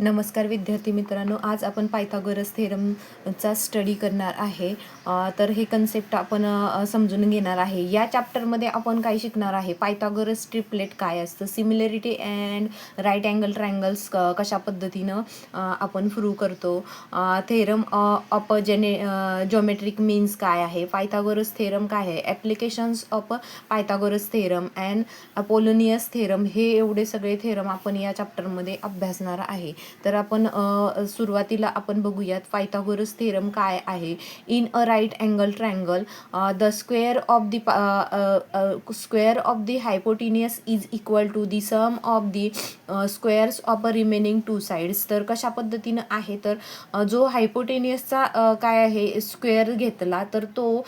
नमस्कार विद्यार्थी मित्रांनो, आज आपण पायथागोरस थेरमचा स्टडी करणार आहे. तर हे कन्सेप्ट आपण समजून घेणार आहे. या चॅप्टरमध्ये आपण काय शिकणार आहे, पायथागोरस ट्रिपलेट काय असतं, similarity and right angle triangles कशा पद्धतीनं आपण प्रूव्ह करतो, थेरम ऑफ जॉमेट्रिक मीन्स काय आहे, पायथागोरस थेरम काय आहे, applications of Pythagoras theorem and Apollonius theorem, हे एवढे सगळे थेरम आपण या चॅप्टरमध्ये अभ्यासणार आहे. तर आपण सुरुवातीला आपण बघूयात पायथागोरस थेरम काय आहे. In a right angle triangle the square of the hypotenuse is equal to the sum of the squares of remaining two sides. तर कशा पद्धतीनं आहे, तर जो हायपोटेनियसचा काय आहे स्क्वेअर घेतला तर तो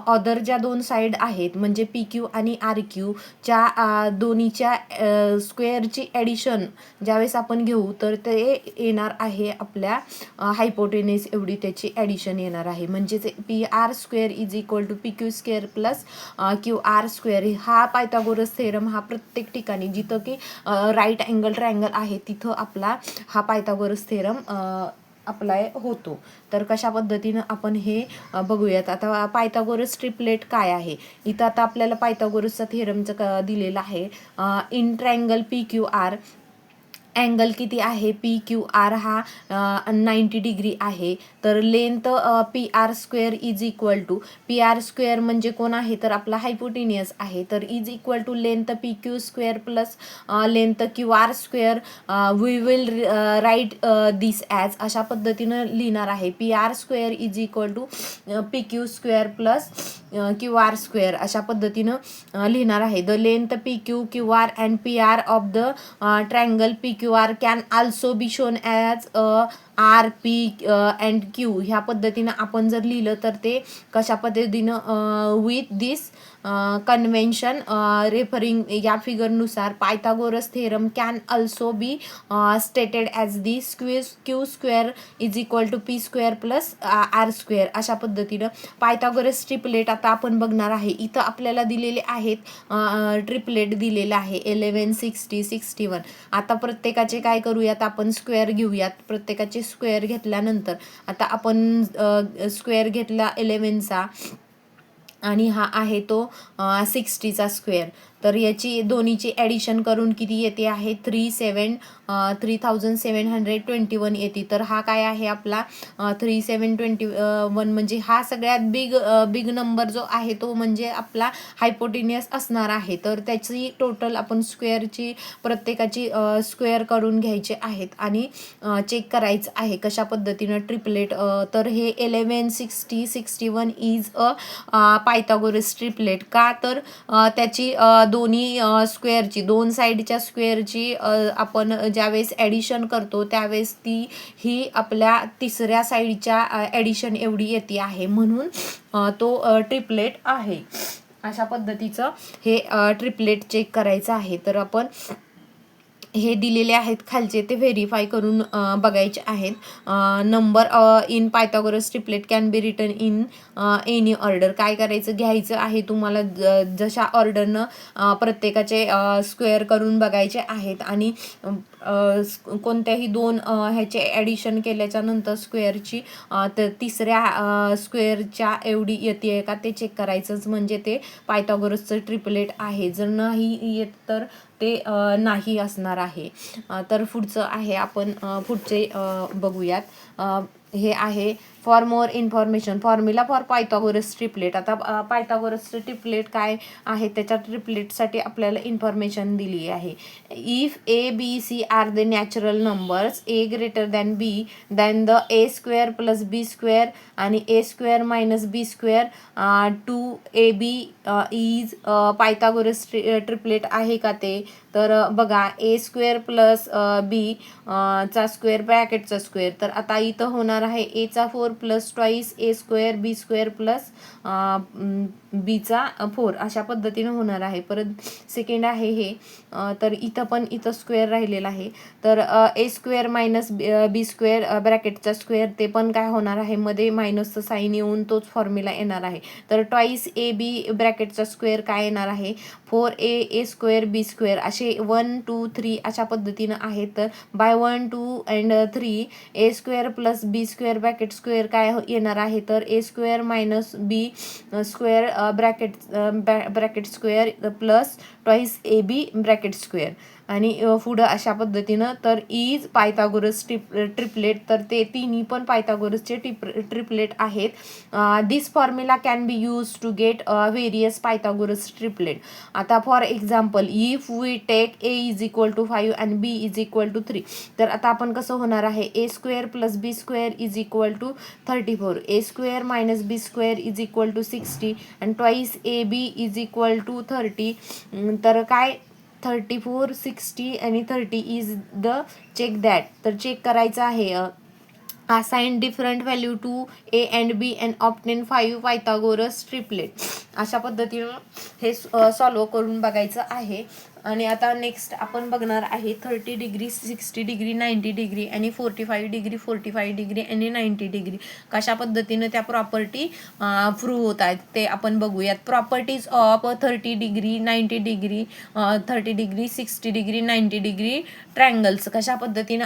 अदर ज्या दोन साईड आहेत म्हणजे पी क्यू आणि आर क्यू च्या दोन्हीच्या स्क्वेअरची ॲडिशन ज्यावेळेस आपण घेऊ तर ते येणार आहे आपल्या हायपोटेनियस एवढी त्याची ॲडिशन येणार आहे. म्हणजे P R square is equal to P Q square plus Q R square. हा पायथागोरस थेरम हा प्रत्येक ठिकाणी जिथं की राईट अँगल ट्रायंगल आहे तिथं आपला हा पायथागोरस थेरम अप्लाय होतो. तर कशा पद्धतीनं आपण हे बघूयात. आता पायथागोरस ट्रिपलेट काय आहे, इथं आता आपल्याला पायथागोरसचा थेरमचं दिलेलं आहे. In triangle P Q R angle किती आहे, पी क्यू आर हा 90 डिग्री आहे. तर length P R square is equal to, P R square म्हणजे कोण आहे तर आपला हायपोटेनियस आहे, तर is equal to length P Q square plus length Q R square. We will write this as, अशा पद्धतीनं लिहिणार आहे. P R square is equal to P Q square plus Q R square अशा पद्धतीनं लिहिणार आहे. The length P Q Q R and P R of the triangle P Q R can also be shown as R P and Q. ह्या पद्धतीनं आपण जर लिहिलं तर ते कशा पद्धतीनं विथ दिस कन्व्हेन्शन रेफरिंग या फिगरनुसार Pythagoras theorem can also be stated as the Q square is equal to P square plus R square. अशा पद्धतीनं पायथागोरस ट्रिपलेट आता आपण बघणार आहे. इथं आपल्याला दिलेले आहेत ट्रिपलेट दिलेलं आहे 11, 60, 61. आता प्रत्येकाचे काय करूयात आपण स्क्वेअर घेऊयात. प्रत्येकाचे स्क्वेअर घेतल्यानंतर आता आपण स्क्वेअर घेतला 11चा आणि हा आहे तो 60चा स्क्वेअर. तर याची दोन्हीची ॲडिशन करून किती येते आहे 3721 येते. तर हा काय आहे आपला 3721 म्हणजे हा सगळ्यात बिग नंबर जो आहे तो म्हणजे आपला हायपोटेनियस असणार आहे. तर त्याची टोटल आपण स्क्वेअरची प्रत्येकाची स्क्वेअर करून घ्यायचे आहेत आणि चेक करायचं आहे कशा पद्धतीनं ट्रिपलेट. तर हे 11, 60, 61 इज अ पायथागोरस ट्रिपलेट. का तर त्याची दोन्ही स्क्वेअरची दोन साईडच्या स्क्वेअरची आपण ज्यावेळेस ॲडिशन करतो त्यावेळेस ही आपल्या तिसऱ्या साईडच्या ॲडिशन एवढी येते आहे, म्हणून तो ट्रिपलेट आहे. अशा पद्धतीचं हे ट्रिपलेट चेक करायचं आहे. तर आपण हे दिलेले आहेत खालचे ते व्हेरीफाय करून बघायचे आहेत. Number in Pythagoras triplet can be written in any order. काय करायचं घ्यायचं आहे तुम्हाला जशा ऑर्डरनं प्रत्येकाचे स्क्वेअर करून बघायचे आहेत आणि कोणत्याही दोन ह्याचे ॲडिशन केल्याच्या नंतर स्क्वेअरची तिसऱ्या स्क्वेअरच्या एवढी येते का ते चेक करायचंच, म्हणजे ते पायथागोरसचं ट्रिपलेट आहे. जर नाही येत तर ते नाही असणार आहे. तर पुढचं आहे आपण पुढचे बघूयात. हे आहे for more information formula for Pythagoras triplet. आता पायथागोरसचं ट्रिपलेट काय आहे त्याच्या ट्रिपलेटसाठी आपल्याला इन्फॉर्मेशन दिली आहे. If A B C are the natural numbers A greater than B then the A square plus B square आणि A square minus B square two A B is Pythagoras triplet आहे का ते. तर बघा ए square plus बी चा square ब्रॅकेटचा square. तर आता इथं होणार होणार आहे एचा 4 प्लस ट्वाईस ए स्क्वेअर बी स्क्वेअर प्लस बीचा 4 अशा पद्धतीने होणार आहे. परत सेकंड आहे हे, तर इथं स्क्वेअर राहिलेला आहे, तर A square minus B square ब्रॅकेटचा square ते पण काय होणार आहे, मध्ये मायनसचं साईन येऊन तोच फॉर्म्युला येणार आहे. तर ट्वाईस ए बी ब्रॅकेटचा स्क्वेअर काय येणार आहे, 4a स्क्वेअर बी स्क्वेअर असे 1 2 3 अशा पद्धतीनं आहेत. तर by 1 2 and 3 A square plus B square bracket square काय येणार आहे, तर A square minus B square bracket square plus twice A B bracket square आणि पुढं अशा पद्धतीनं. तर इज पायथागोरस ट्रिपलेट, तर ते तिन्ही पण पायथागोरसचे ट्रिपलेट आहेत. This formula can be use to get various Pythagoras triplet. आता for example if we take A is equal to 5 आणि बी इज इक्वल टू 3, तर आता आपण कसं होणार आहे, A square plus B square is equal to 34, A square minus B square is equal to 60 आणि twice A B is equal to 30. तर काय 34 60 आणि 30 इज द चेक दॅट. तर चेक करायचं आहे, assign different value to a and b and obtain 5 Pythagoras triplet. अशा पद्धतीनं हे सॉल्व करून बघायचं आहे. आणि आता नेक्स्ट आपण बघणार आहे 30 डिग्री 60 डिग्री 90 डिग्री आणि 45 डिग्री 45 डिग्री आणि 90 डिग्री कशा पद्धतीनं त्या प्रॉपर्टी प्रूव्ह होत आहेत ते आपण बघूयात. Properties of 30 degree 90 degree 30 degree 60 degree 90 degree triangles कशा पद्धतीनं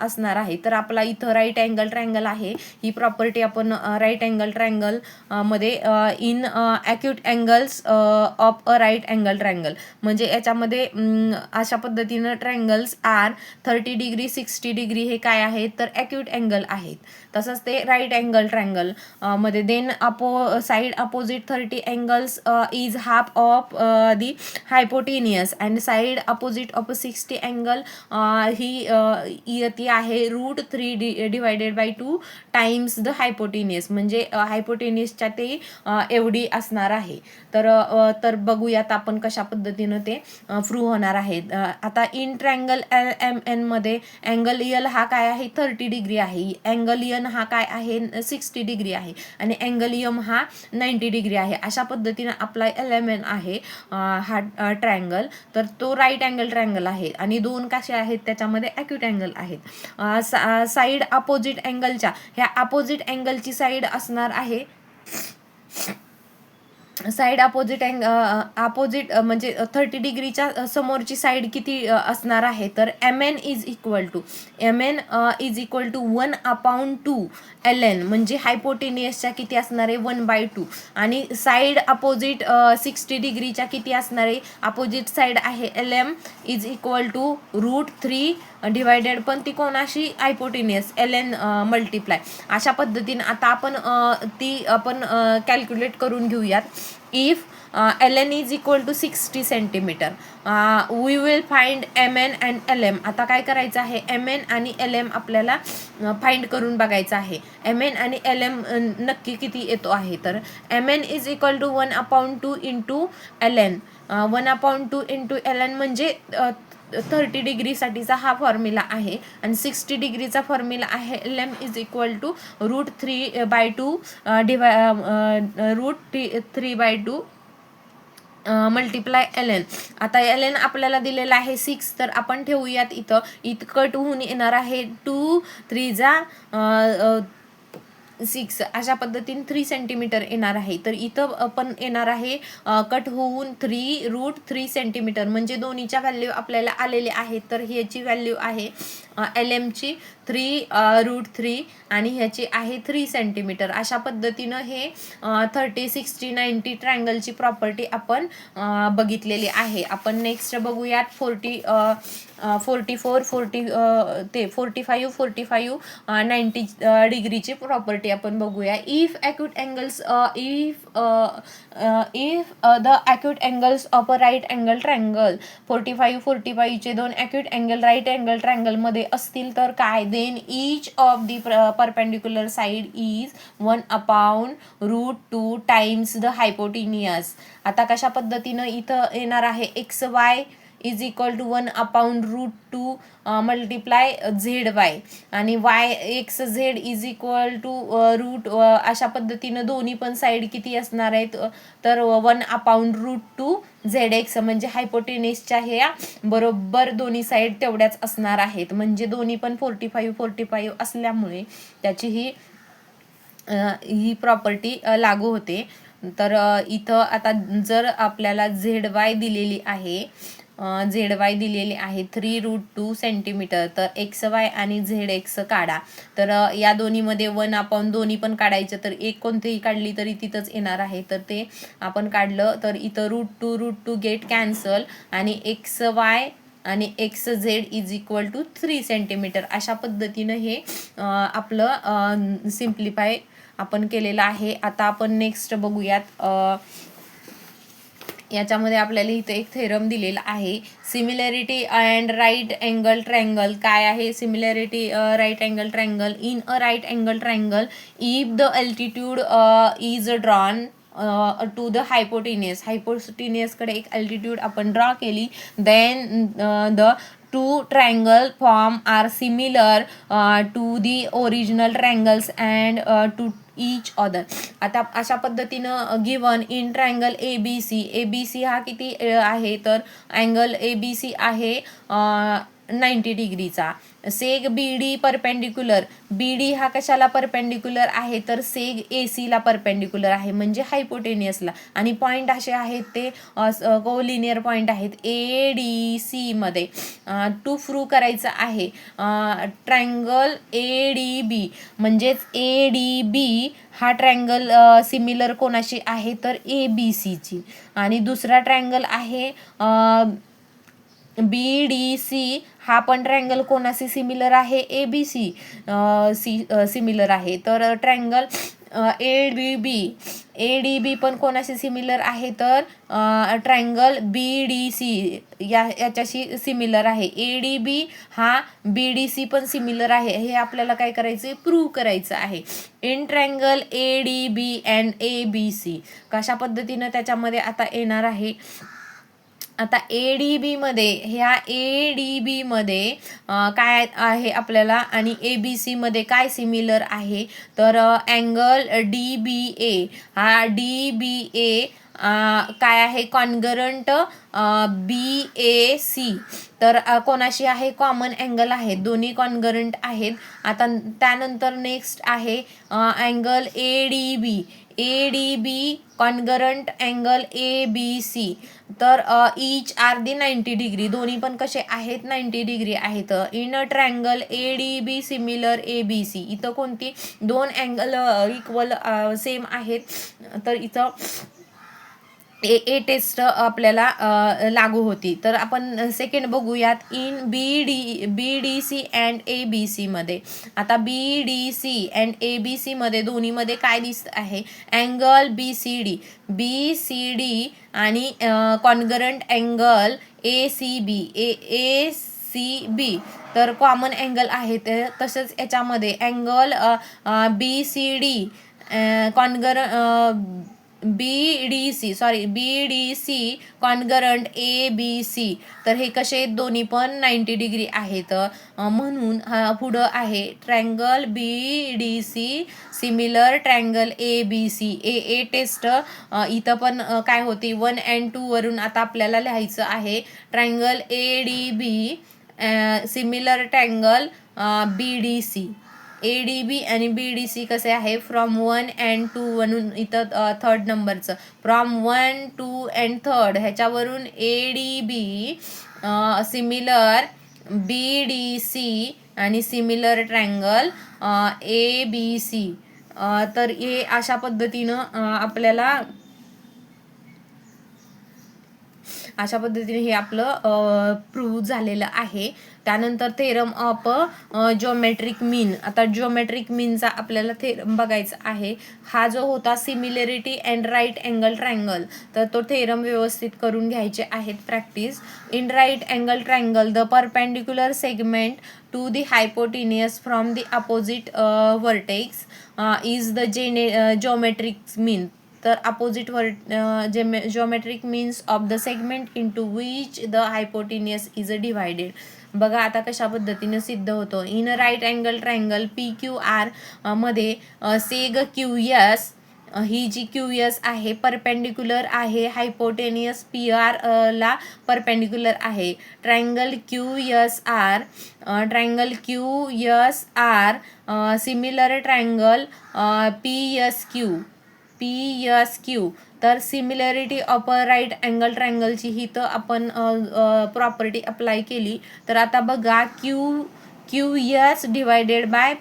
असणार आहे. तर आपला इथं राईट अँगल ट्रायंगल आहे, ही प्रॉपर्टी आपण राईट अँगल ट्रायंगल मध्ये in acute angles of a right angle triangle, म्हणजे याच्यामध्ये अशा पद्धतीनं ट्रायंगल्स आर 30 डिग्री 60 डिग्री हे काय आहेत, तर ॲक्यूट अँगल आहेत. तसंच ते राईट अँगल ट्रायंगल मध्ये then side opposite 30 angles is half of the hypotenuse and side opposite of 60 angle ही ती आहे √3 divided by 2 times the hypotenuse, म्हणजे हायपोटेनियसच्या ते एवढी असणार आहे. तर बघूयात आपण कशा पद्धतीनं ते प्रूव्ह होणार आहे. आता इन ट्रायंगल एम एन मध्ये अँगल यल हा काय आहे 30 डिग्री आहे, अँगल यन हा काय आहे 60 डिग्री आहे आणि अँगल यम हा 90 डिग्री आहे. अशा पद्धतीनं आपला LMN आहे हा ट्रायंगल. तर तो राईट अँगल ट्रायंगल आहे आणि दोन कसे आहेत त्याच्यामध्ये ॲक्यूट अँगल आहेत. साईड अपोजिट अँगलच्या ह्या अपोजिट अँगलची साईड असणार आहे, साईड अपोजिट म्हणजे 30 डिग्रीच्या समोरची साईड किती असणार आहे, तर MN is equal to 1/2 LN, म्हणजे हायपोटेनियसच्या किती असणार आहे 1/2 आणि साईड अपोजिट 60 डिग्रीच्या किती असणार आहे, अपोजिट साईड आहे LM is equal to √3 divided पण ती कोणाशी हायपोटेनियस LN मल्टिप्लाय. अशा पद्धतीने आता आपण कॅल्क्युलेट करून घेऊयात. If LN is equal to 60 centimetre, we will find MN and LM. आता काय करायचं आहे, MN आणि LM आपल्याला फाइंड करून बघायचं आहे. MN आणि LM नक्की किती येतो आहे, तर MN is equal to 1/2 into LN. 1/2 into LN म्हणजे 30 डिग्रीसाठीचा हा फॉर्म्युला आहे आणि 60 डिग्रीचा फॉर्म्युला आहे LM is equal to √3/2 √3/2 multiply LN. आता LN आपल्याला दिलेला आहे 6, तर आपण ठेवूयात इथं कट होऊन येणार आहे 2 3 6 अशा पद्धतीने 3 सेंटीमीटर येणार आहे. तर इथं पण येणार आहे कट होऊन 3√3 सेंटीमीटर, म्हणजे दोन्हीच्या व्हॅल्यू आपल्याला आलेले आहेत. तर ह्याची व्हॅल्यू आहे LMची 3√3 आणि ह्याची आहे 3 सेंटीमीटर. अशा पद्धतीनं हे 30 60 90 ट्रायंगलची प्रॉपर्टी आपण बघितलेली आहे. आपण नेक्स्ट बघूयात 44 45 90 डिग्रीची प्रॉपर्टी आपण बघूया. If the acute angles of a right angle triangle 45 चे दोन acute angle right angle triangle मध्ये असतील तर काय, then each of the perpendicular side is 1/√2 times the hypotenuse. आता कशा पद्धतीनं इथं येणार आहे XY is equal to 1/√2 multiply ZY आणि YXZ is equal to root अशा पद्धतीनं दोन्ही पण साईड किती असणार आहेत तर 1/√2 ZX म्हणजे हायपोटेनियसच्या ह्या बरोबर दोन्ही साईड तेवढ्याच असणार आहेत. म्हणजे दोन्ही पण 45 असल्यामुळे त्याची ही प्रॉपर्टी लागू होते. तर इथं आता जर आपल्याला ZY दिलेली आहे ZY दिलेली आहे 3√2 सेंटीमीटर, तर XY आणि ZX काढा. तर या दोन्हीमध्ये 1 दोन्ही पण काढायचं, तर एक कोणतीही काढली तरी तिथंच येणार आहे. तर ते आपण काढलं तर इथं √2 गेट कॅन्सल आणि XY आणि XZ is equal to 3 centimetre अशा पद्धतीनं हे आपलं सिम्प्लिफाय आपण केलेलं आहे. आता आपण नेक्स्ट बघूयात. याच्यामध्ये आपल्याला इथे एक थेरम दिलेला आहे, similarity and right angle triangle. काय आहे similarity right angle triangle? In a right angle triangle if the altitude is drawn to the hypotenuse कडे एक अल्टिट्यूड आपण ड्रॉ केली, then the two triangle form are similar to the original triangles and to each other. आता अशा पद्धतीनं given in triangle ABC हा किती आहे तर अँगल ABC आहे 90 डिग्रीचा. सेग BD परपेंडिक्युलर, BD हा कशाला परपेंडिक्युलर आहे तर सेग AC ला परपेंडिक्युलर आहे म्हणजे हायपोटेनियसला. आणि पॉइंट असे आहेत ते कोलिनियर पॉइंट आहेत ADC मध्ये. टू प्रूव्ह करायचं आहे ट्रायंगल ADB म्हणजेच ADB हा ट्रायंगल सिमिलर कोणाशी आहे तर ABC ची. आणि दुसरा ट्रायंगल आहे BDC हा पण ट्रायंगल कोणाशी सिमिलर आहे ABC सिमिलर आहे. तर ट्रायंगल ADB पण कोणाशी सिमिलर आहे तर ट्रायंगल BDC याच्याशी सिमिलर आहे. ADB हा BDC पण सिमिलर आहे हे आपल्याला काय करायचं प्रूव्ह करायचं आहे. In triangle ADB and ABC कशा पद्धतीनं त्याच्यामध्ये आता येणार आहे. आता ADB मध्ये काय आहे आपल्याला आणि ABC मध्ये काय सिमिलर आहे तर अँगल DBA हा DBA काय आहे कॉन्गरंट BAC. तर कोणाशी आहे कॉमन अँगल आहे, दोन्ही कॉन्गरंट आहेत. आता त्यानंतर नेक्स्ट आहे अँगल ADB कॉन्गरंट अँगल ABC. तर ईच आर दी 90 डिग्री दोन्ही पण कसे आहेत 90 डिग्री आहेत. In a triangle ADB similar ABC इथं कोणती दोन अँगल इक्वल सेम आहेत तर इथं ए टेस्ट आपल्याला लागू होती. तर आपण सेकंड बघूयात इन BDC अँड ABC मध्ये. आता BDC अँड ABC मध्ये दोन्हीमध्ये काय दिसत आहे अँगल BCD आणि कॉन्गरंट अँगल ACB. तर कॉमन अँगल आहे ते. तसंच याच्यामध्ये अँगल BCD BDC कॉन्गरंट ABC. तर हे कसे दोन्ही पण 90 डिग्री आहेत. म्हणून पुढं आहे triangle BDC similar triangle ABC. ए टेस्ट इथं पण काय होती 1 and 2 वरून आता आपल्याला लिहायचं आहे triangle ADB similar triangle BDC. ADB आणि BDC कसे आहे फ्रॉम 1 and 2 म्हणून इथं थर्ड नंबरचं फ्रॉम 1, 2 and 3 ह्याच्यावरून ADB सिमिलर BDC आणि सिमिलर ट्रायंगल ABC. तर हे अशा पद्धतीनं आपल्याला हे आपलं प्रूव्ह झालेलं आहे. त्यानंतर थेरम ऑफ जिओमेट्रिक मीन. आता जिओमेट्रिक मीनचा आपल्याला थेरम बघायचा आहे. हा जो होता similarity and right angle triangle तर तो थेरम व्यवस्थित करून घ्यायचे आहेत practice. In right angle triangle the perpendicular segment to the hypotenuse from the opposite vertex is the geometric mean. तर opposite geometric means of the segment into which the hypotenuse is divided. बघा आता कशा पद्धतीने सिद्ध होतो. In right angle triangle PQR मध्ये seg QS ही जी QS आहे परपेंडिक्युलर आहे हायपोटेनियस PR ला परपेंडिक्युलर आहे. Triangle QSR similar triangle PSQ. तर सिमिलॅरिटी ऑफ राईट अँगल ट्रायंगलची ही तर आपण प्रॉपर्टी अप्लाय केली. तर आता बघा QS डिवायडेड बाय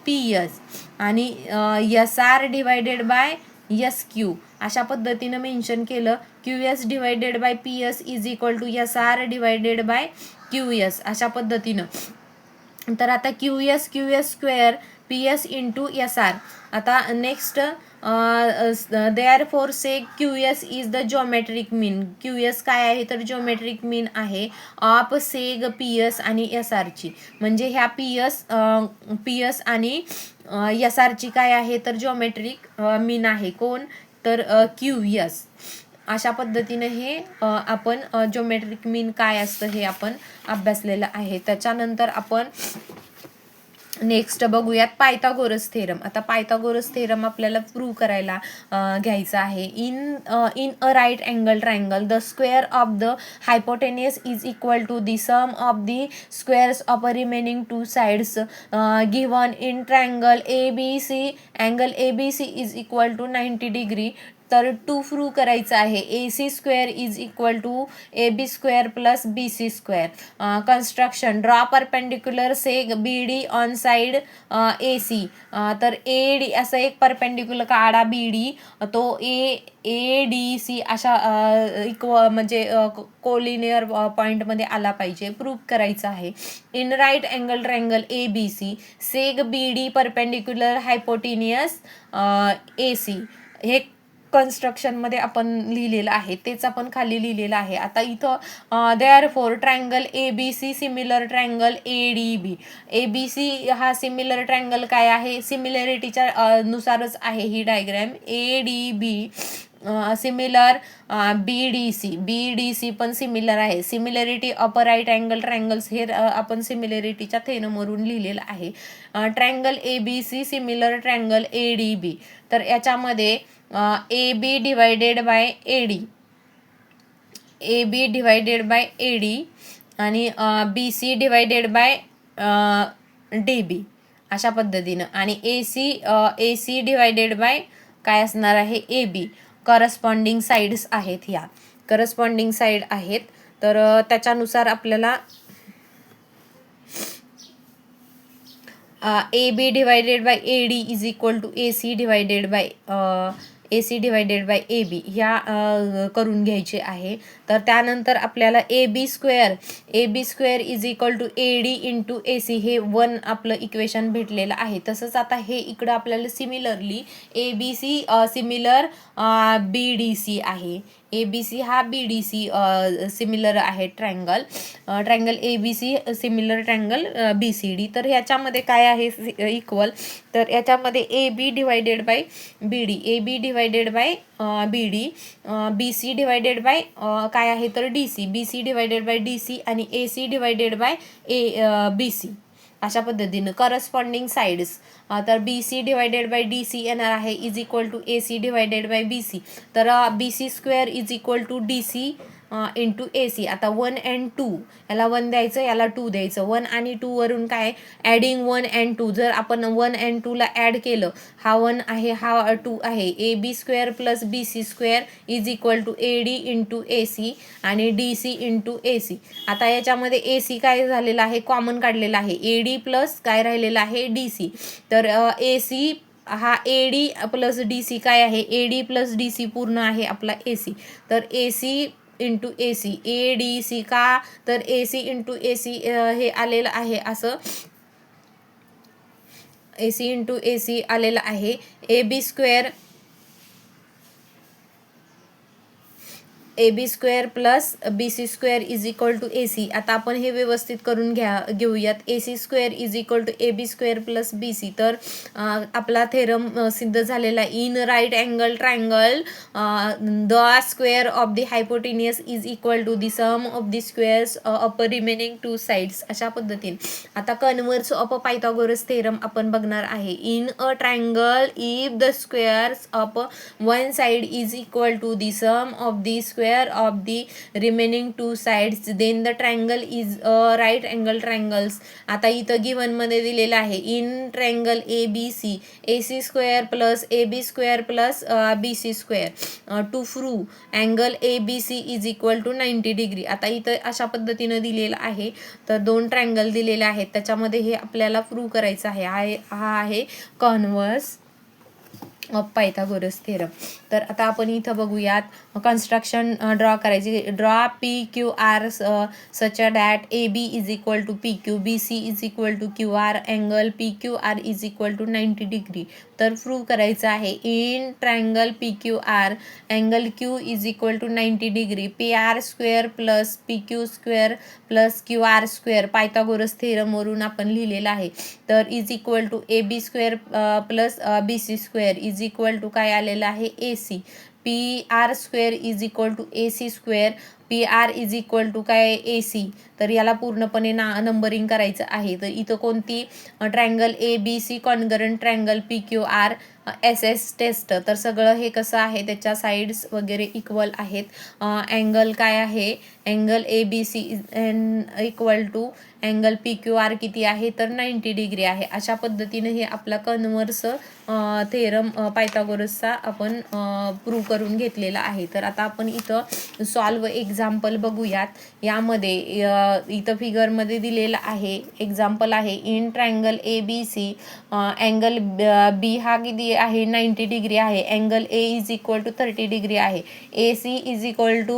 PS आणि SR डिवायडेड बाय SQ अशा पद्धतीनं मेन्शन केलं. QS divided by PS is equal to SR divided by QS अशा पद्धतीनं. तर आता QS square PS into SR. आता next therefore seg QS is the geometric mean. QS काय आहे तर जिओमेट्रिक मीन आहे ऑफ सेग PS आणि SR ची. म्हणजे ह्या PS आणि SR ची काय आहे तर जिओमेट्रिक मीन आहे. कोण तर QS. अशा पद्धतीने हे आपण जिओमेट्रिक मीन काय असतं हे आपण अभ्यासलेलं आहे. त्याच्यानंतर आपण नेक्स्ट बघूयात पायथागोरस थेरम. आता पायथागोरस थेरम आपल्याला प्रूव्ह करायला घ्यायचा आहे. In a right angle triangle the square of the hypotenuse is equal to the sum of the squares of remaining two sides given in triangle ABC. Angle ABC is equal to 90 degree. तर to prove करायचं आहे. AC square is equal to AB square plus BC square. Construction draw perpendicular seg BD on side AC. तर AD असं एक perpendicular काढा BD, तो ADC अशा म्हणजे कोलिनियर पॉईंटमध्ये आला पाहिजे. प्रूव्ह करायचं आहे. In right angle triangle ABC seg BD perpendicular hypotenuse AC. हे कन्स्ट्रक्शन मध्ये आपण लिहिलेलं आहे, तेच आपण खाली लिहिलेलं आहे. आता इथं therefore triangle ABC similar triangle ADB. ABC हा सिमिलर ट्रायंगल काय आहे सिमिलॅरिटीच्या नुसारच आहे ही डायग्राम. ADB सिमिलर BDC पण सिमिलर आहे. Similarity of right angle triangles हे आपण सिमिलॅरिटीच्या थेरमवरून लिहिलेलं आहे. Triangle ABC similar triangle ADB. तर याच्यामध्ये AB डिवायडेड बाय AD आणि BC डिवायडेड बाय DB अशा पद्धतीनं. आणि AC डिवायडेड बाय काय असणार आहे AB. करस्पॉन्डिंग साइड्स आहेत, ह्या करस्पॉन्डिंग साइड आहेत. तर त्याच्यानुसार आपल्याला AB divided by AD is equal to AC divided by AB ह्या करून घ्यायचे आहे. तर त्यानंतर आपल्याला AB square is equal to AD into AC हे 1 आपलं इक्वेशन भेटलेलं आहे. तसंच आता हे इकडं आपल्याला सिमिलरली ABC सिमिलर BDC आहे. ABC हा BDC सिमिलर आहे triangle ABC similar triangle BCD. तर ह्याच्यामध्ये काय आहे इक्वल. तर याच्यामध्ये AB divided by BD BC divided by काय आहे तर BC डिवायडेड बाय DC आणि AC डिवायडेड बाय BC अशा पद्धतीनं करस्पॉन्डिंग साइड्स. तर BC डिवायडेड बाय DC येणार आहे is equal to AC divided by BC. तर BC square is equal to DC into AC. आता 1 and 2 याला 1 द्यायचं, याला 2 द्यायचं. 1 आणि 2 वरून काय ॲडिंग 1 and 2. जर आपण 1 and 2 ला ॲड केलं, हा 1 आहे हा 2 आहे. AB square plus BC square is equal to AD into AC आणि DC इंटू AC. आता याच्यामध्ये AC काय झालेलं आहे कॉमन काढलेलं आहे. AD प्लस काय राहिलेलं आहे DC. तर AC हा AD प्लस DC काय आहे AD प्लस DC पूर्ण आहे आपला AC. तर AC इंटू AC ADC का तर AC इंटू AC हे आलेलं आहे असं AC इंटू AC आलेलं आहे. AB square AB square plus BC square is equal to AC. आता आपण हे व्यवस्थित करून घेऊयात. AC square is equal to AB square plus BC. तर आपला थेरम सिद्ध झालेला in right angle triangle the square of the hypotenuse is equal to the sum of the squares of remaining two sides. अशा पद्धतीने आता converse of Pythagoras theorem आपण बघणार आहे. In a triangle if the squares of one side is equal to the sum of the square of the remaining two sides then the triangle is a right angle triangles. आता इथं given मध्ये दिलेलं आहे in triangle ABC AC square plus AB square plus BC square to prove angle ABC is equal to 90 degree. आता इथं अशा पद्धतीनं दिलेलं आहे. तर दोन ट्रायंगल दिलेले आहेत त्याच्यामध्ये हे आपल्याला प्रूव्ह करायचं आहे. हा आहे कन्व्हर्स ऑफ पायथागोरस थेरम. तर आता आपण इथं बघूयात कन्स्ट्रक्शन ड्रॉ करायची. Draw PQR such that AB is equal to PQ, BC is equal to QR, angle PQR is equal to 90 degree. तर प्रूव्ह करायचं आहे in triangle PQR angle Q is equal to 90 degree. PR square plus PQ square plus QR square Pythagoras थेरमवरून आपण लिहिलेलं आहे. तर is equal to AB square plus BC square is equal to काय आलेलं आहे AC. PR square is equal to AC square. PR is equal to काय AC. तर याला पूर्णपणे नंबरिंग करायचं आहे. तर इथं कोणती triangle ABC congruent triangle PQR SS test. तर सगळं हे कसं आहे त्याच्या साईड्स वगैरे इक्वल आहेत. अँगल काय आहे angle ABC equal to angle PQR किती आहे तर 90 डिग्री आहे. अशा पद्धतीने हे आपला कन्व्हर्स थेरम पायथागोरसचा आपण प्रूव्ह करून घेतलेला आहे. तर आता आपण इथं सॉल्व एक्झाम्पल बघूयात. यामध्ये इथं फिगरमध्ये दिलेलं आहे एक्झाम्पल आहे in triangle ABC angle B हा किती आहे 90 डिग्री आहे. Angle A is equal to 30 degree आहे. AC इज इक्वल टू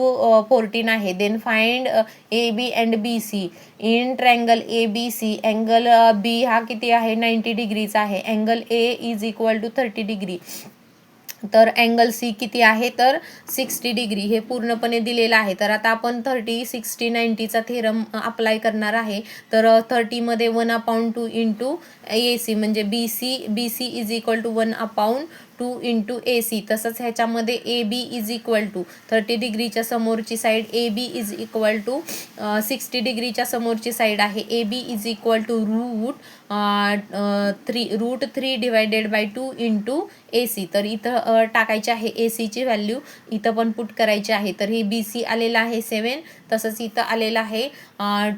14 आहे. Then find AB and BC. In triangle ABC angle B हा किती आहे 90 डिग्रीचा आहे. Angle A is equal to 30 degree. तर अँगल C किती आहे तर 60 डिग्री. हे पूर्णपणे दिलेलं आहे. तर आता आपण 30 60 90चा थेरम अप्लाय करणार आहे. तर 30 मध्ये 1/2 इंटू AC म्हणजे BC is equal to 1/2 into AC. तसंच ह्याच्यामध्ये AB इज इक्वल टू 30 डिग्रीच्या समोरची side AB is equal to 60 डिग्रीच्या समोरची साईड आहे AB is equal to √3 divided by 2 into AC. तर इथं टाकायचे आहे ACची व्हॅल्यू इथं पण पुट करायची आहे. तर हे BC आलेलं आहे 7. तसंच इथं आलेलं आहे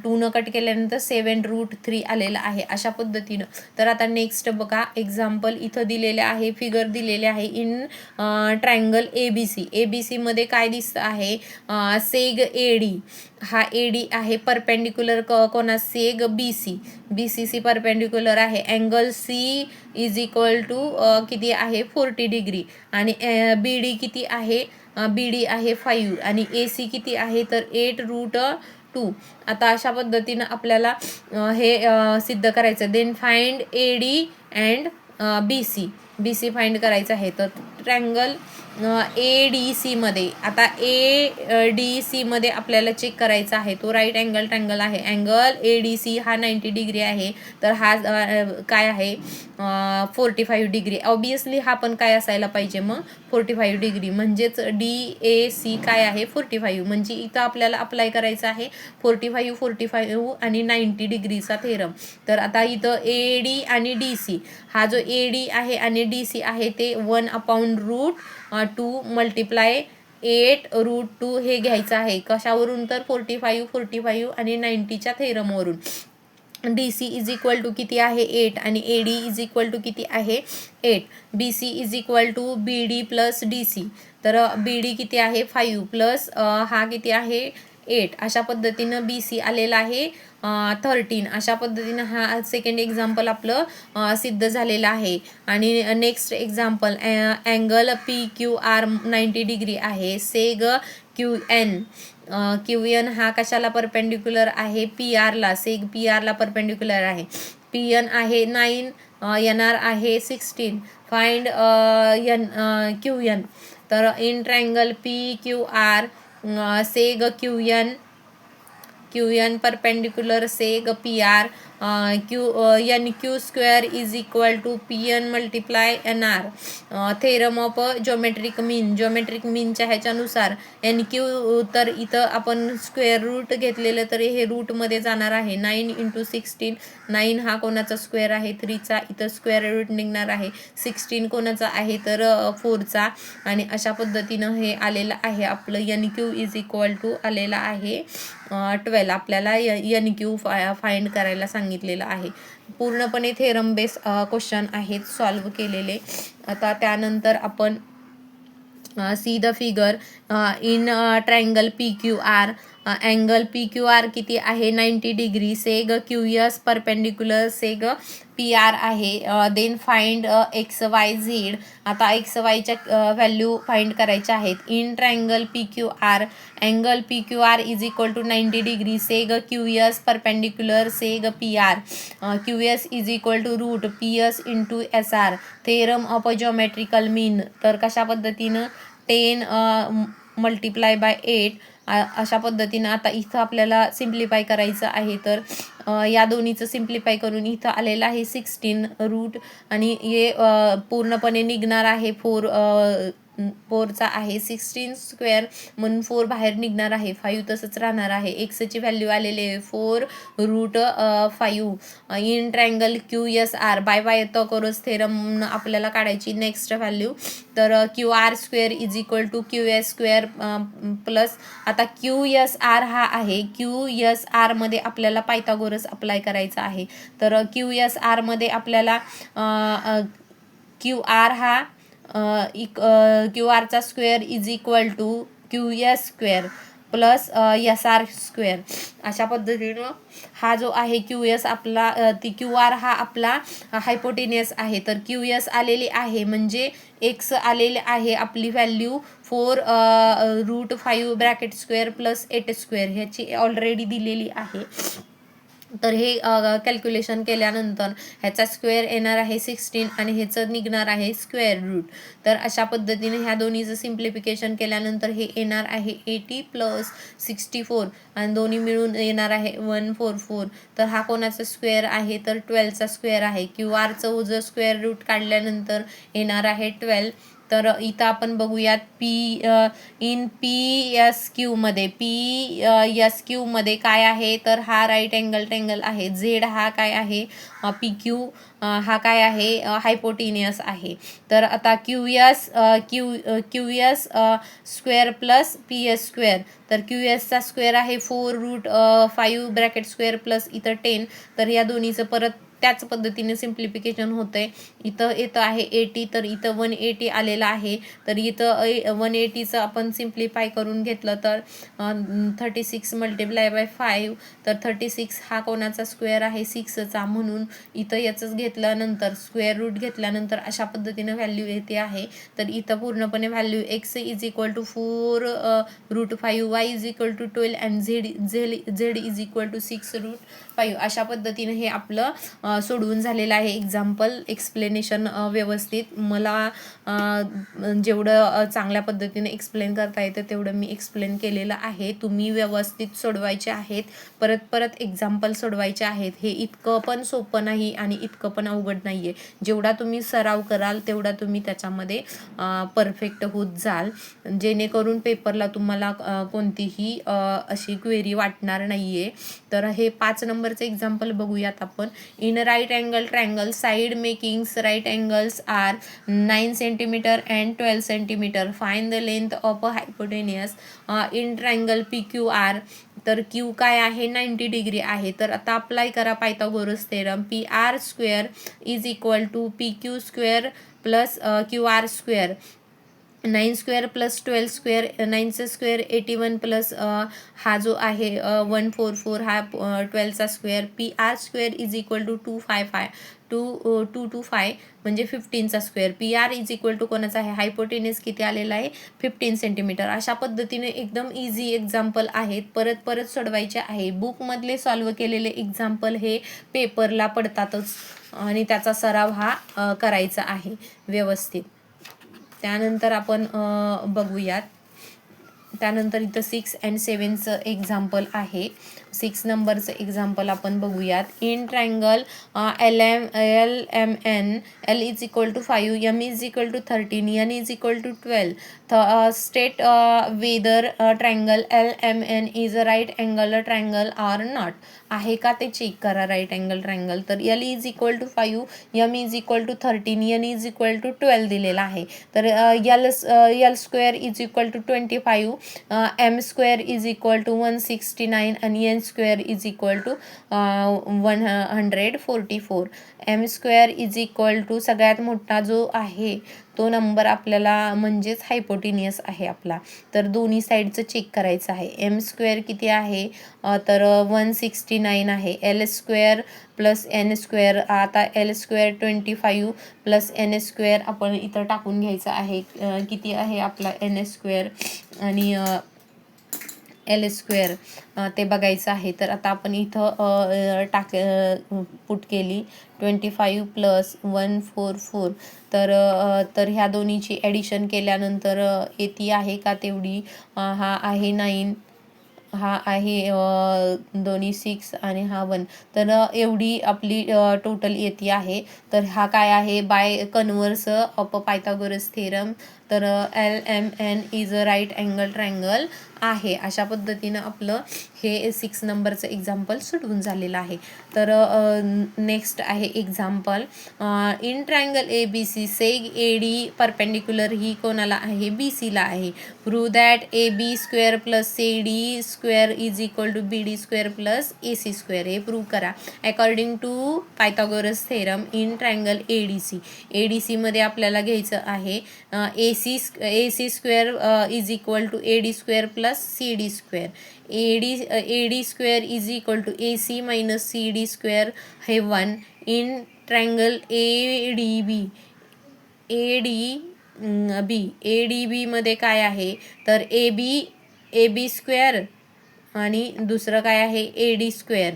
2 न कट केल्यानंतर 7√3 आलेलं आहे अशा पद्धतीनं. तर आता नेक्स्ट बघा एक्झाम्पल इथं दिलेले आहे फिगर दिलेले आहे इन ट्रायंगल ABC मध्ये काय दिसतं आहे सेग AD. हा AD आहे परपेंडिक्युलर कोणा सेग BC परपेंडिक्युलर आहे. Angle C is equal to किती आहे 40 डिग्री आणि BD किती आहे BD आहे 5 आणि AC किती आहे तर 8√2. आता अशा पद्धतीनं आपल्याला हे सिद्ध करायचं. Then find AD and BC find करायचं आहे. तर ट्रायंगल ADC मध्ये आता ADC मध्ये आपल्याला चेक करायचा आहे तो राईट अँगल ट्रायंगल आहे. अँगल ADC हा 90 डिग्री आहे. तर हा काय आहे 45 डिग्री. ऑब्विसली हा पण काय असायला पाहिजे मग 45 डिग्री म्हणजेच DAC काय आहे 45. म्हणजे इथं आपल्याला अप्लाय करायचं आहे 45 आणि 90 डिग्रीचा थेरम. तर आता इथं AD आणि DC हा जो AD आहे आणि DC आहे ते 1/√2 मल्टिप्लाय 8√2 हे घ्यायचं आहे. कशावरून तर 45 आणि 90च्या थेरमवरून. DC इज इक्वल टू किती आहे 8 आणि AD इज इक्वल टू किती आहे 8. BC is equal to BD plus DC. तर BD किती आहे 5 प्लस हा किती आहे 8. अशा पद्धतीनं BC आलेला आहे 13. अशा पद्धतीनं हा सेकंड एक्झाम्पल आपलं सिद्ध झालेलं आहे. आणि next example angle PQR 90 degree आहे. सेग QN हा कशाला परपेंडिक्युलर आहे PR ला. सेग PR ला परपेंडिक्युलर आहे. PN आहे 9 NR आहे 16. Find QN. तर in triangle PQR seg Q N perpendicular seg P R N Q square is equal to P N multiply N R. Theorem of geometric मीनच्या ह्याच्यानुसार N Q, तर इथं आपण square route घेतलेलं, तर हे रूटमध्ये जाणार आहे. 9 × 16, 9 हा कोणाचा स्क्वेअर आहे 3चा, इथं स्क्वेअर रूट निघणार आहे. 16 कोणाचा आहे तर 4चा. आणि अशा पद्धतीनं हे आलेलं आहे आपलं N Q is equal to आलेला आहे 12. आपल्याला एन क्यू फाइंड करायला सांगितलेलं आहे. पूर्णपणे थेरम बेस क्वेश्चन आहेत सॉल्व केलेले. आता त्यानंतर आपण see the figure in triangle P Q R. Angle P Q R किती आहे 90 degree. Seg Q S perpendicular seg P R आहे. Then find X Y Z. आता एक्स वायच्या व्हॅल्यू फाइंड करायच्या आहेत. In triangle P Q R angle P Q R is equal to 90 degree. Seg Q S perpendicular seg P R. Q S is equal to root P S into S R. Theorem of geometrical mean. तर कशा पद्धतीनं 10 multiply by 8 अशा पद्धतीनं. आता इथं आपल्याला simplify करायचं आहे, तर या दोन्हीचं सिम्प्लिफाय करून इथं आलेलं आहे 16 रूट. आणि हे पूर्णपणे निघणार आहे 4चा आहे 16 स्क्वेअर म्हणून 4 बाहेर निघणार आहे. 5 तसंच राहणार आहे. एक्सची व्हॅल्यू आलेली आहे 4 root 5. In triangle Q S R by Pythagoras theorem आपल्याला काढायची नेक्स्ट व्हॅल्यू. तर Q R square is equal to Q S square plus. आता क्यू एस आर हा आहे. क्यू एस आरमध्ये आपल्याला पायथागोरस अप्लाय करायचा आहे. तर क्यू एस आरमध्ये आपल्याला क्यू आर हा क्यू आरचा square is equal to Q S square plus S R square. अशा पद्धतीनं हा जो आहे क्यू एस आपला ती क्यू आर हा आपला हायपोटेनियस आहे. तर क्यू एस आलेली आहे म्हणजे एक्स आलेले आहे आपली value 4 root 5 bracket square plus 8 square ह्याची ऑलरेडी दिलेली आहे. तर हे कॅल्क्युलेशन केल्यानंतर ह्याचा स्क्वेअर येणार आहे 16 आणि ह्याचं निघणार आहे स्क्वेअर रूट. तर अशा पद्धतीने ह्या दोन्हीचं सिम्प्लिफिकेशन केल्यानंतर हे येणार आहे 80 प्लस 64 आणि दोन्ही मिळून येणार आहे 144. तर हा कोणाचा स्क्वेअर आहे तर 12चा स्क्वेअर आहे. क्यू आरचं जर स्क्वेअर रूट काढल्यानंतर येणार आहे 12. तर इथं आपण बघूयात इन पी एस क्यूमध्ये काय आहे तर हा राईट अँगल ट्रँगल आहे. झेड हा काय आहे पी क्यू हा काय आहे हायपोटेनियस आहे. तर आता Q S square plus P S square. तर क्यू एसचा स्क्वेअर आहे 4 रूट 5 ब्रॅकेट स्क्वेअर प्लस इथं 10. तर या दोन्हीचं परत त्याच पद्धतीने सिम्प्लिफिकेशन होतंय. इथं येतं आहे 80 तर इथं 180 आलेलं आहे. तर इथं 180चं आपण सिम्प्लिफाय करून घेतलं तर 36 मल्टिप्लाय बाय 5. तर 36 हा कोणाचा स्क्वेअर आहे 6चा म्हणून इथं याचंच घेतल्यानंतर स्क्वेअर रूट घेतल्यानंतर अशा पद्धतीनं व्हॅल्यू येते आहे. तर इथं पूर्णपणे value X is equal to 4 root 5, Y is equal to 12 आणि Z is equal to 6 root 5. अशा पद्धतीनं हे आपलं सोडवून झालेलं आहे. एक्झाम्पल एक्सप्लेनेशन व्यवस्थित मला जेवढं चांगल्या पद्धतीने एक्सप्लेन करता येतं तेवढं मी एक्सप्लेन केलेलं आहे. तुम्ही व्यवस्थित सोडवायचे आहेत. परत एक्झाम्पल सोडवायचे आहेत. हे इतकं पण सोपं नाही आणि इतकं पण अवघड नाही आहे. जेवढा तुम्ही सराव कराल तेवढा तुम्ही त्याच्यामध्ये परफेक्ट होत जाल, जेणेकरून पेपरला तुम्हाला कोणतीही अशी क्वेरी वाटणार नाही आहे. तर हे 5 नंबरचं एक्झाम्पल बघूयात आपण. In right angle triangle side makings right angles are 9 centimetre and 12 centimetre. Find the length of a hypotenuse in triangle P Q R. तर क्यू काय आहे 90 डिग्री आहे. तर आता अप्लाय करा Pythagoras theorem. P R square is equal to P Q square plus Q R square. 9 square plus 12 square. 9चा square 81 plus हा जो आहे 144 हा 12चा square. P R square is equal to 225 म्हणजे 15चा square. P R is equal to कोणाचा आहे hypotenuse किती आलेला आहे 15 सेंटीमीटर. अशा पद्धतीने एकदम इझी एक्झाम्पल आहेत. परत सोडवायचे आहे. बुकमधले सॉल्व केलेले एक्झाम्पल हे पेपरला पडतातच आणि त्याचा सराव हा करायचा आहे व्यवस्थित. त्यानंतर आपण बघूयात त्यानंतर इथं 6 and 7चं एक्झाम्पल आहे. 6 नंबरचं एक्झाम्पल आपण बघूयात. In triangle LMN L is equal to 5, M is equal to 13, N is equal to 12. State whether triangle LMN is a right angle triangle or not. आहे का ते चेक करा राईट अँगल ट्रायंगल. तर L is equal to 5, M is equal to 13, N is equal to 12 दिलेला आहे. तर L square is equal to 25, M square is equal to 169 आणि N square is equal to 144. M square is equal to सगळ्यात मोठा जो आहे तो number आपल्याला म्हणजेच हायपोटेनियस आहे आपला. तर दोन्ही साईडचं चेक करायचं आहे. M स्क्वेअर किती आहे तर 169 आहे. L square plus N square. आता L square 25 plus N square आपण इथं टाकून घ्यायचं आहे. किती आहे आपला N स्क्वेअर आणि L स्क्वेअर ते बघायचं आहे. तर आता आपण इथं पुट केली 25 प्लस 144. तर ह्या दोन्हीची ॲडिशन केल्यानंतर येती आहे का तेवढी. हा आहे 9, हा आहे दोन्ही 6 आणि हा 1. तर एवढी आपली टोटल येते आहे. तर हा काय आहे by converse of Pythagoras theorem. तर LMN is a right angle triangle आहे. अशा पद्धतीनं आपलं हे 6 नंबरचं एक्झाम्पल सुटवून झालेलं आहे. तर नेक्स्ट आहे example. In triangle ABC seg AD perpendicular ही कोणाला आहे BCला आहे. Prove that AB square plus CD square is equal to BD square plus AC square. हे प्रूव्ह करा according to Pythagoras theorem in triangle ADC मध्ये आपल्याला घ्यायचं आहे AC square is equal to AD square plus CD square. AD square is equal to AC minus CD square हे 1. In triangle ADB मध्ये काय आहे तर AB स्क्वेअर आणि दुसरं काय आहे AD square.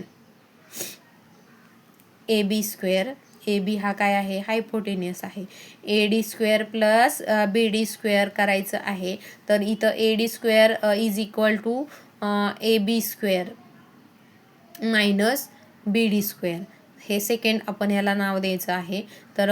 AB square AB हा काय आहे हायपोटेनियस आहे. AD square plus BD square करायचं आहे. तर इथं AD square is equal to AB square minus BD square. हे सेकंड आपण याला नाव द्यायचं आहे. तर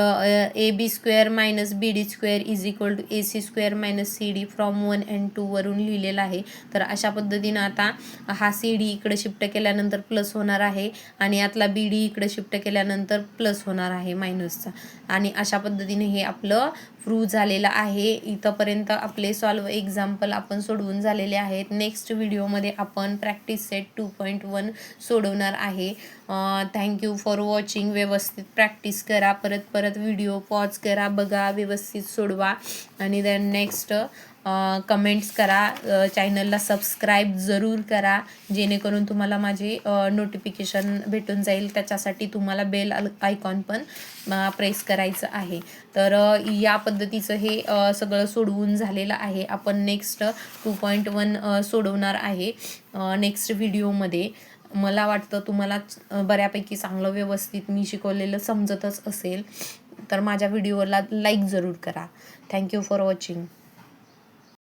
AB square minus BD square is equal to AC square minus CD from 1 and 2 वरून लिहिलेलं आहे. तर अशा पद्धतीनं आता हा CD इकडे शिफ्ट केल्यानंतर प्लस होणार आहे आणि यातला BD इकडे शिफ्ट केल्यानंतर प्लस होणार आहे मायनसचा. आणि अशा पद्धतीने हे आपलं प्रूव्ह झालेलं आहे. इथंपर्यंत आपले सॉल्व एक्झाम्पल आपण सोडवून झालेले आहेत. नेक्स्ट व्हिडिओमध्ये आपण प्रॅक्टिस सेट 2.1 सोडवणार आहे. Thank you for watching. व्यवस्थित प्रॅक्टिस करा. परत व्हिडिओ पॉज करा, बघा, व्यवस्थित सोडवा आणि देन नेक्स्ट कमेंट्स करा. चॅनलला सबस्क्राईब जरूर करा जेणेकरून तुम्हाला माझे नोटिफिकेशन भेटून जाईल. त्याच्यासाठी तुम्हाला बेल आयकॉन पण प्रेस करायचं आहे. तर या पद्धतीचं हे सगळं सोडवून झालेलं आहे. आपण नेक्स्ट 2.1 सोडवणार आहे नेक्स्ट व्हिडिओमध्ये. मला वाटतं तुम्हाला बऱ्यापैकी चांगलं व्यवस्थित मी शिकवलेलं समजतच असेल. तर माझ्या व्हिडिओला लाईक जरूर करा. Thank you for watching.